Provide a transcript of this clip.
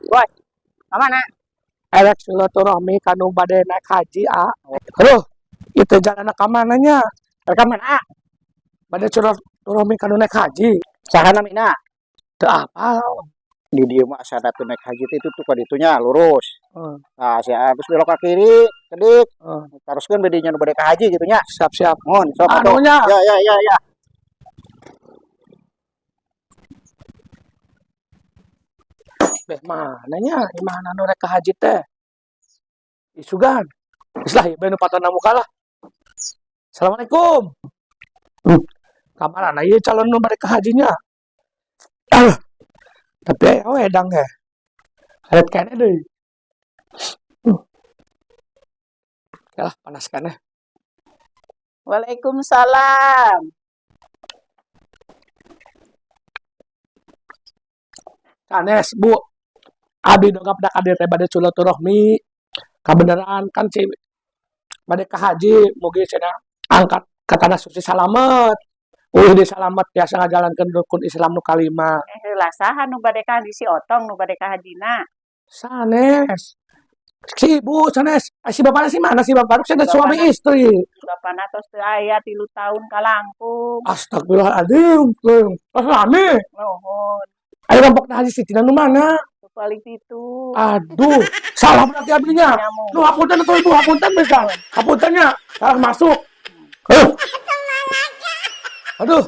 Boy, kemana? Elek silaturahmi kanu bade naik haji Aduh, itu jalan ke mananya? Ke mana? Bade silaturahmi kanu naik haji. Saha namina? Teu apa? Di dieu mah asana teu naik haji itu tuh kaditunya lurus. Nah, si habis belok ke kiri, kedik. Teruskeun bedinya nu bade ka haji gitu nya. Siap-siap. Mun, sok atuh. Anunya. Ya. Beh mananya? Imahna nu rek ka haji teh? Isugan. Islah ieu nu patana muka lah. Assalamualaikum. Kamarana ieu calon nu bade ka hajinya? Tapi aya wedang he. Haret kene deui. Yalah panas kene. Waalaikumsalam. Sanes, Bu. Abi dongap da kadir teh bade silaturahmi. Kabeneran kan si bade ka haji mugi cenah angkat ka tanah suci salamet. Di salamet biasa ngajalankeun rukun Islam nu kalima. Heula saha nu bade ka haji si Otong nu bade ka hajina? Sanes. Si Ibu sanes. Si bapana si mana si bapak? Saya suami istri. Bapana tos teu aya 3 tahun kalangkung. Astagfirullahaladzim. Suami. Nuhun. Ayo rampok na haji Siti nu mana? Paling itu. Aduh, salah berarti abinya. Lu hapunten atuh Ibu, hapunten bisa. Hapuntennya salah masuk. Aduh.